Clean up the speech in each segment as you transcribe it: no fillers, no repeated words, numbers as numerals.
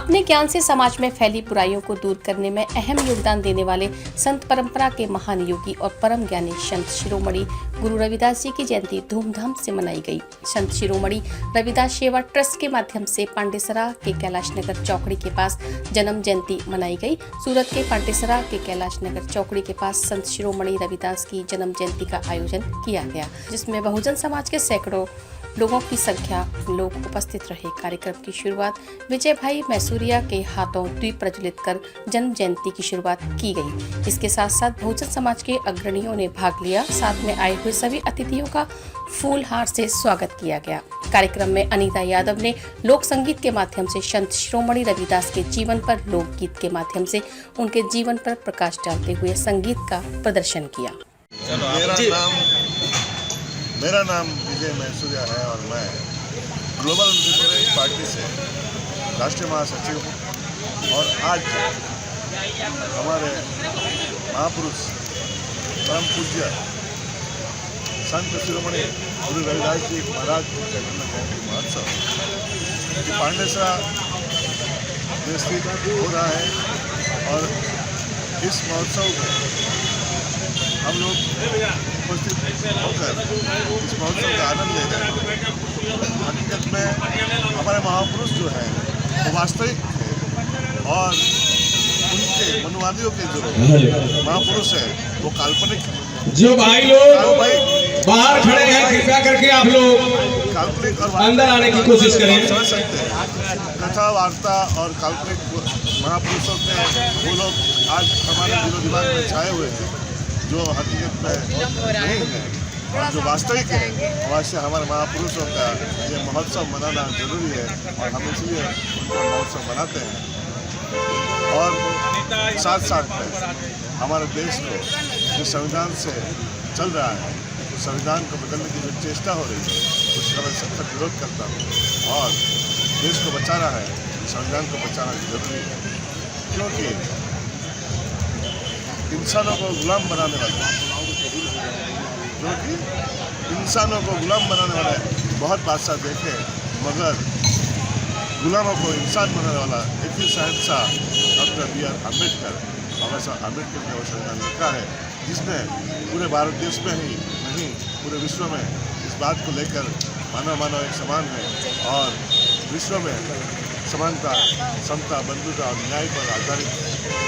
अपने ज्ञान से समाज में फैली बुराइयों को दूर करने में अहम योगदान देने वाले संत परंपरा के महान योगी और परम ज्ञानी संत शिरोमणि गुरु रविदास जी की जयंती धूमधाम से मनाई गई। संत शिरोमणि रविदास सेवा ट्रस्ट के माध्यम से पांडेसरा के कैलाश नगर चौकड़ी के पास जन्म जयंती मनाई गई। सूरत के पांडेसरा के कैलाश नगर चौकड़ी के पास संत शिरोमणि रविदास की जन्म जयंती का आयोजन किया गया, जिसमें बहुजन समाज के सैकड़ों लोगों की संख्या लोग उपस्थित रहे। कार्यक्रम की शुरुआत विजय भाई मैसूरिया के हाथों दीप प्रज्वलित कर जन्म जयंती की शुरुआत की गई। इसके साथ साथ बहुजन समाज के अग्रणियों ने भाग लिया। साथ में आए हुए सभी अतिथियों का फूल हार से स्वागत किया गया। कार्यक्रम में अनीता यादव ने लोक संगीत के माध्यम से संत शिरोमणि रविदास के जीवन पर लोकगीत के माध्यम से उनके जीवन पर प्रकाश डालते हुए संगीत का प्रदर्शन किया। मेरा नाम विजय मैसूरिया है और मैं ग्लोबल पीपल्स पार्टी से राष्ट्रीय महासचिव हूँ। और आज हमारे महापुरुष परम पूज्य संत शिरोमणि गुरु रविदास जी महाराज का जन्म जयंती महोत्सव पांडेसरा में स्थित हो रहा है और इस महोत्सव में हम लोग उपस्थित होकर इस महोत्सव का आनंद ले रहे हैं। हकीकत में हमारे महापुरुष जो हैं वो वास्तविक थे और उनके मनुवादियों के जो महापुरुष हैं वो काल्पनिक हैं। जो भाई लोग बाहर खड़े हैं कृपया करके आप लोग काल्पनिक और अंदर आने की कोशिश करें। समझ सकते हैं कथा वार्ता और काल्पनिक महापुरुषों के वो लोग आज हमारे दिलो दिमाग में छाए हुए हैं, जो हकीकत में नहीं है और जो वास्तविक है। वैसे हमारे महापुरुषों का ये महोत्सव मनाना जरूरी है और हम इसलिए उनका महोत्सव मनाते हैं। और साथ साथ में हमारे देश को जो संविधान से चल रहा है, तो संविधान को बदलने की जो चेष्टा हो रही है उसका मैं सख्त विरोध करता हूँ। और देश को बचाना है, संविधान को बचाना जरूरी है, क्योंकि इंसानों को गुलाम बनाने वाले बहुत बादशाह देखे, मगर गुलामों को इंसान बनाने वाला एक ही शहंशाह डॉक्टर बी आर अम्बेडकर। बाबा साहब अम्बेडकर ने वो संविधान लिखा है जिसने पूरे भारत देश में ही नहीं पूरे विश्व में इस बात को लेकर मानव एक समान है और विश्व में समानता, समता, बंधुता और न्याय पर आधारित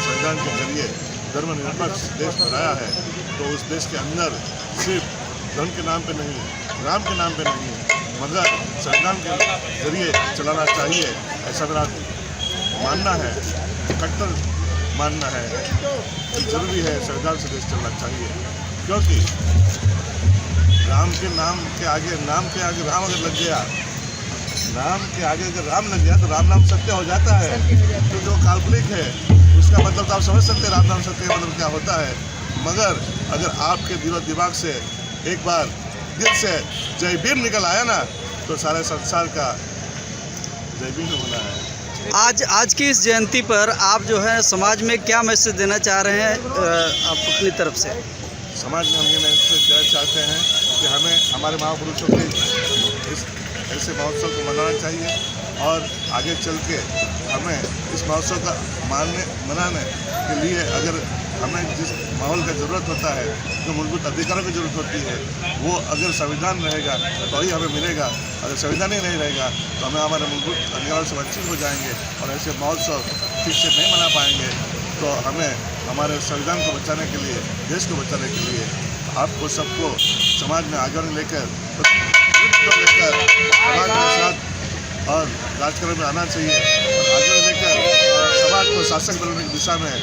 संविधान के जरिए धर्मनिरपेक्ष देश बनाया है। तो उस देश के अंदर सिर्फ धर्म के नाम पे नहीं, राम के नाम पे नहीं, मगर संविधान के जरिए चलाना चाहिए, ऐसा मेरा मानना है, कट्टर मानना है। जरूरी है संविधान से देश चलना चाहिए, क्योंकि राम के आगे राम अगर लग गया, राम के आगे अगर राम लग गया तो राम नाम सत्य हो जाता है। तो जो काल्पनिक है उसका मतलब तो आप समझ सकते हैं राम नाम सत्य का मतलब क्या होता है। मगर अगर आपके दिलो दिमाग से एक बार दिल से जय भीम निकल आया ना, तो सारे संसार का जय भीम होना है। आज की इस जयंती पर आप जो है समाज में क्या मैसेज देना चाह रहे हैं आप अपनी तरफ से? समाज में हम ये मैसेज देना चाहते हैं कि हमें हमारे महापुरुषों के इस ऐसे महोत्सव को मनाना चाहिए और आगे चल के हमें इस महोत्सव का मनाने के लिए अगर हमें जिस माहौल का ज़रूरत होता है, जो मूलभूत अधिकारों की ज़रूरत होती है, वो अगर संविधान रहेगा तो ही हमें मिलेगा। अगर संविधान ही नहीं रहेगा तो हमें हमारे मूलभूत अधिकारों से वंचित हो जाएंगे और ऐसे महोत्सव ठीक से नहीं मना पाएंगे। तो हमें हमारे संविधान को बचाने के लिए, देश को बचाने के लिए आपको सबको समाज में आगे लेकर समाज के साथ और राजकारण में आना चाहिए और आगे लेकर समाज को शासक बनाने की दिशा में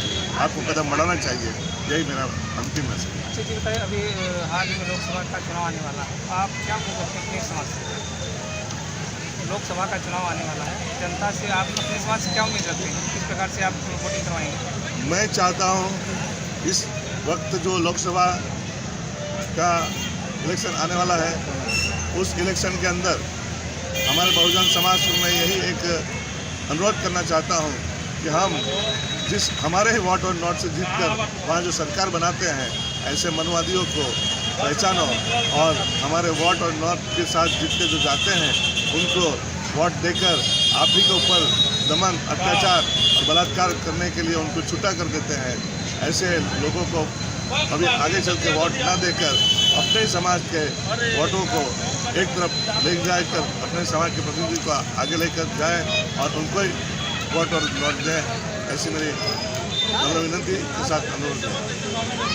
आपको कदम बढ़ाना चाहिए। यही मेरा अंतिम मैसेज है। अभी हाल ही में लोकसभा का चुनाव आने वाला है, आप क्या अपने समाज से? लोकसभा का चुनाव आने वाला है, जनता से आप अपने समाज से क्या उम्मीद रखते हैं? किस प्रकार से आप वोटिंग करवाएंगे? मैं चाहता हूँ इस वक्त जो लोकसभा का इलेक्शन आने वाला है, उस इलेक्शन के अंदर हमारे बहुजन समाज को मैं यही एक अनुरोध करना चाहता हूँ कि हम जिस हमारे ही वोट और नोट से जीतकर वहाँ जो सरकार बनाते हैं, ऐसे मनवादियों को पहचानो और हमारे वोट और नोट के साथ जीत के जो जाते हैं उनको वोट देकर आप ही के ऊपर दमन, अत्याचार और बलात्कार करने के लिए उनको छुट्टा कर देते हैं। ऐसे लोगों को अभी आगे चल के वोट ना देकर अपने समाज के वोटों को एक तरफ ले जाकर अपने समाज के प्रतिनिधि को आगे लेकर जाएं और उनको ही वोट और नोट दें, ऐसी मेरी विनती के साथ अनुरोध है।